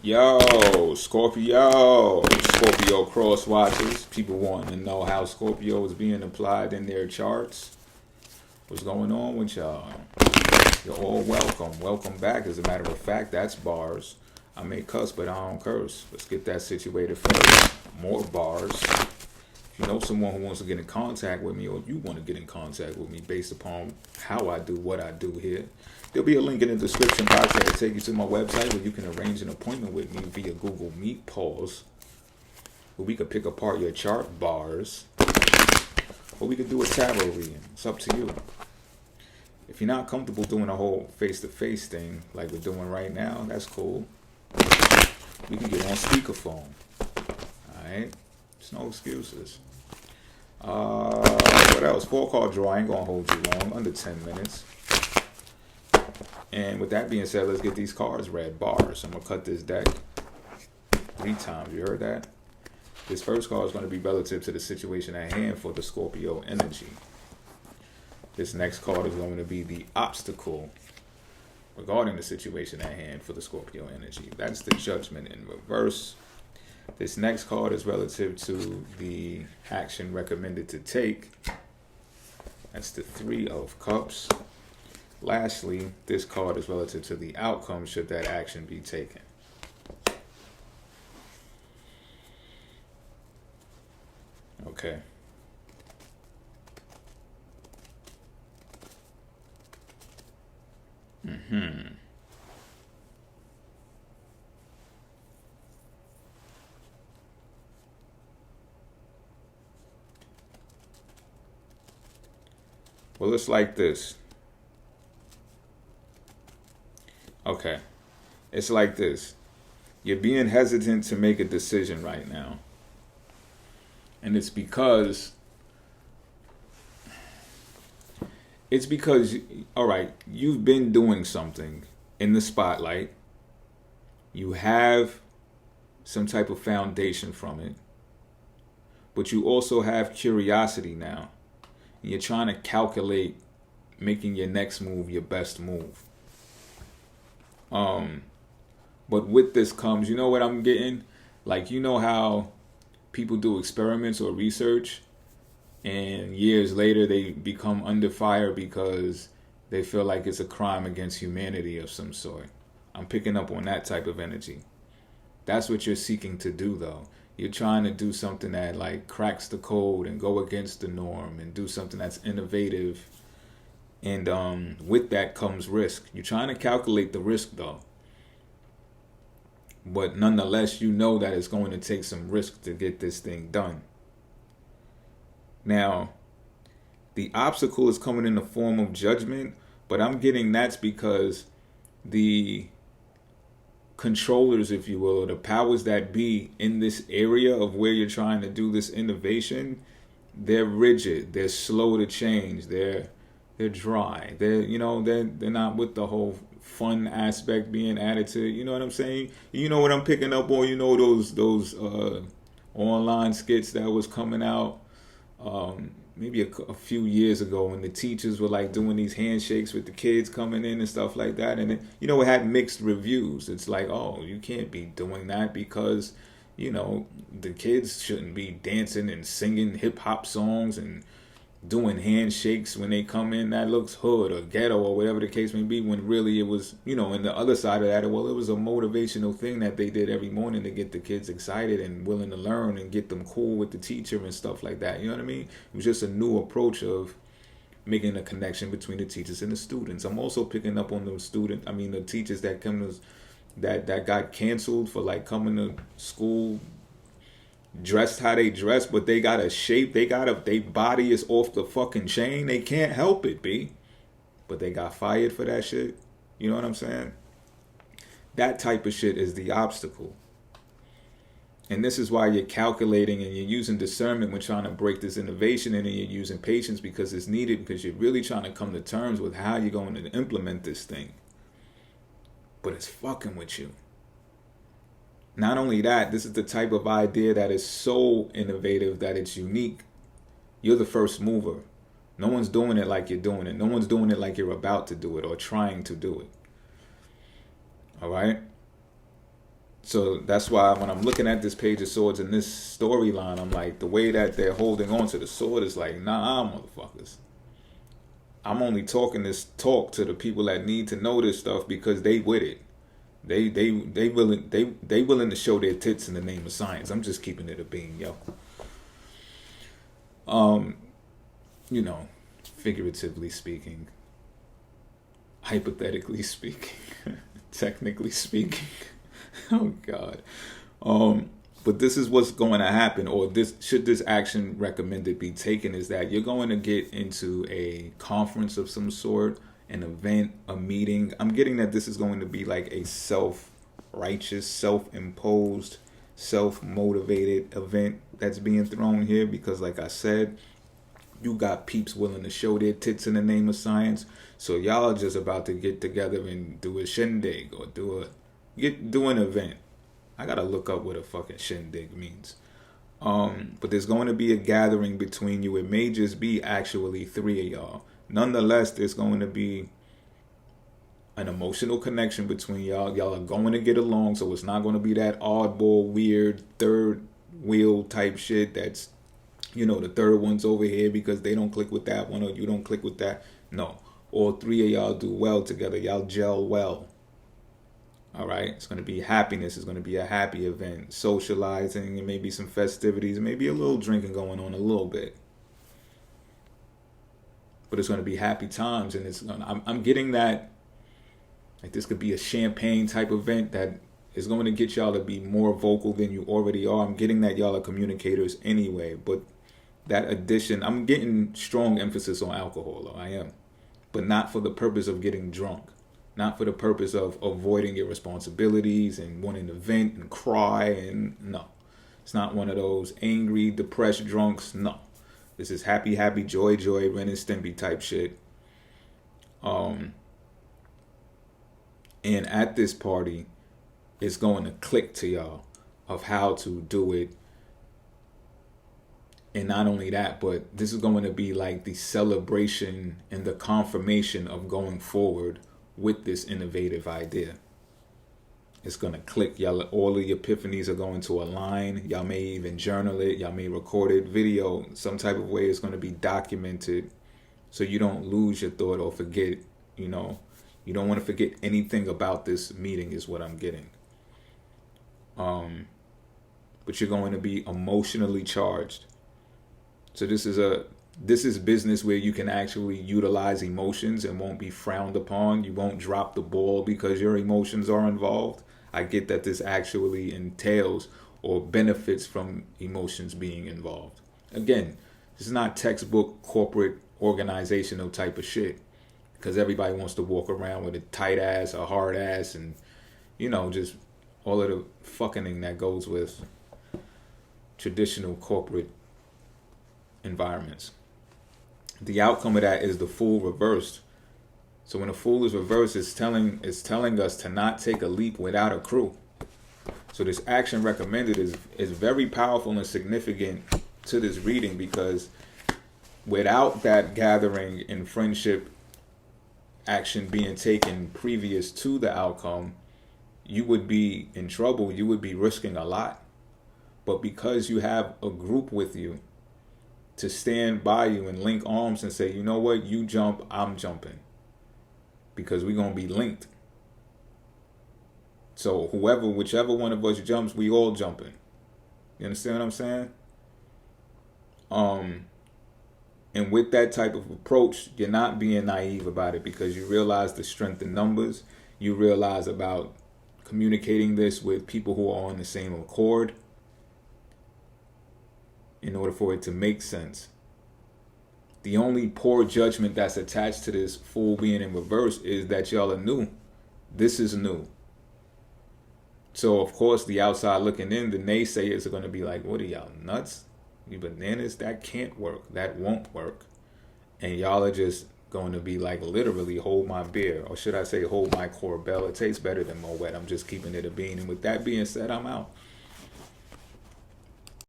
Yo, Scorpio cross watchers. People wanting to know how Scorpio is being applied in their charts. What's going on with y'all? You're all welcome. Welcome back. As a matter of fact, that's bars. I may cuss, but I don't curse. Let's get that situated first. More bars. If you know someone who wants to get in contact with me, or you want to get in contact with me based upon how I do what I do here, there'll be a link in the description box that'll take you to my website where you can arrange an appointment with me via Google Meet pause, where we could pick apart your chart bars, or we could do a tarot reading. It's up to you. If you're not comfortable doing a whole face-to-face thing like we're doing right now, that's cool. We can get on speakerphone. Alright? There's no excuses. What else? 4-card draw. I ain't gonna hold you long. Under 10 minutes. And with that being said, let's get these cards read. Bars. I'm gonna cut this deck 3 times. You heard that? This first card is going to be relative to the situation at hand for the Scorpio energy. This next card is going to be the obstacle regarding the situation at hand for the Scorpio energy. That's the Judgment in reverse. This next card is relative to the action recommended to take. That's the 3 of Cups. Lastly, this card is relative to the outcome should that action be taken. Okay. Well, it's like this. Okay. It's like this. You're being hesitant to make a decision right now. And it's because, all right, you've been doing something in the spotlight. You have some type of foundation from it. But you also have curiosity now. And you're trying to calculate making your next move your best move. But with this comes, you know what I'm getting? Like, you know how people do experiments or research and years later they become under fire because they feel like it's a crime against humanity of some sort. I'm picking up on that type of energy. That's what you're seeking to do, though. You're trying to do something that like cracks the code and go against the norm and do something that's innovative. And with that comes risk. You're trying to calculate the risk, though. But nonetheless, you know that it's going to take some risk to get this thing done. Now, the obstacle is coming in the form of judgment, but I'm getting that's because the controllers, if you will, or the powers that be in this area of where you're trying to do this innovation, they're rigid, they're slow to change, they're dry, they're not with the whole fun aspect being added to it. You know what I'm saying? You know what I'm picking up on? You know those online skits that was coming out maybe a few years ago when the teachers were like doing these handshakes with the kids coming in and stuff like that, and it had mixed reviews. It's like, oh, you can't be doing that because the kids shouldn't be dancing and singing hip hop songs and doing handshakes when they come in. That looks hood or ghetto or whatever the case may be, when really it was, and the other side of that, well, it was a motivational thing that they did every morning to get the kids excited and willing to learn and get them cool with the teacher and stuff like that. You know what I mean? It was just a new approach making a connection between the teachers and the students. I'm also picking up on the teachers that come to, that got canceled for like coming to school dressed how they dress, but they got a shape, their body is off the fucking chain. They can't help it, B. But they got fired for that shit. You know what I'm saying? That type of shit is the obstacle. And this is why you're calculating and you're using discernment when trying to break this innovation, and then you're using patience because it's needed, because you're really trying to come to terms with how you're going to implement this thing. But it's fucking with you. Not only that, this is the type of idea that is so innovative that it's unique. You're the first mover. No one's doing it like you're doing it. No one's doing it like you're about to do it or trying to do it. All right? So that's why when I'm looking at this Page of Swords and this storyline, I'm like, the way that they're holding on to the sword is like, nah, motherfuckers. I'm only talking this talk to the people that need to know this stuff because they with it. They willing to show their tits in the name of science. I'm just keeping it a bean, yo. You know, figuratively speaking, hypothetically speaking, technically speaking. Oh God. But this is what's going to happen, or this action recommended be taken, is that you're going to get into a conference of some sort, an event, a meeting. I'm getting that this is going to be like a self-righteous, self-imposed, self-motivated event that's being thrown here, because like I said, you got peeps willing to show their tits in the name of science. So y'all are just about to get together and do a shindig or do an event. I gotta look up what a fucking shindig means. But there's going to be a gathering between you. It may just be actually 3 of y'all. Nonetheless, there's going to be an emotional connection between y'all. Y'all are going to get along, so it's not going to be that oddball, weird, third wheel type shit that's, you know, the third one's over here because they don't click with that one or you don't click with that. No. All 3 of y'all do well together. Y'all gel well. All right, it's going to be happiness. It's going to be a happy event, socializing, and maybe some festivities, maybe a little drinking going on a little bit. But it's going to be happy times, and I'm getting that, like, this could be a champagne type event that is going to get y'all to be more vocal than you already are. I'm getting that y'all are communicators anyway, but that addition, I'm getting strong emphasis on alcohol, though, I am. But not for the purpose of getting drunk. Not for the purpose of avoiding your responsibilities and wanting to vent and cry, and no. It's not one of those angry, depressed drunks, no. This is happy, joy, Ren and Stimpy type shit. And at this party, it's going to click to y'all of how to do it. And not only that, but this is going to be like the celebration and the confirmation of going forward with this innovative idea. It's going to click. Y'all, all of your epiphanies are going to align. Y'all may even journal it. Y'all may record it, video, some type of way. It's going to be documented so you don't lose your thought or forget, you know. You don't want to forget anything about this meeting is what I'm getting. But you're going to be emotionally charged. So this is business where you can actually utilize emotions and won't be frowned upon. You won't drop the ball because your emotions are involved. I get that this actually entails or benefits from emotions being involved. Again, this is not textbook corporate organizational type of shit, because everybody wants to walk around with a tight ass, a hard ass, and, you know, just all of the fucking that goes with traditional corporate environments. The outcome of that is the fool reversed. So when a fool is reversed, it's telling us to not take a leap without a crew. So this action recommended is very powerful and significant to this reading, because without that gathering and friendship action being taken previous to the outcome, you would be in trouble. You would be risking a lot. But because you have a group with you to stand by you and link arms and say, you know what, you jump, I'm jumping, because we're going to be linked. So whichever one of us jumps, we all jumping. You understand what I'm saying? And with that type of approach, you're not being naive about it, because you realize the strength in numbers. You realize about communicating this with people who are on the same accord in order for it to make sense. The only poor judgment that's attached to this fool being in reverse is that y'all are new. This is new. So, of course, the outside looking in, the naysayers are going to be like, what are y'all, nuts? You bananas? That can't work. That won't work. And y'all are just going to be like, literally, hold my beer. Or should I say, hold my Corbel. It tastes better than Moet. I'm just keeping it a bean. And with that being said, I'm out.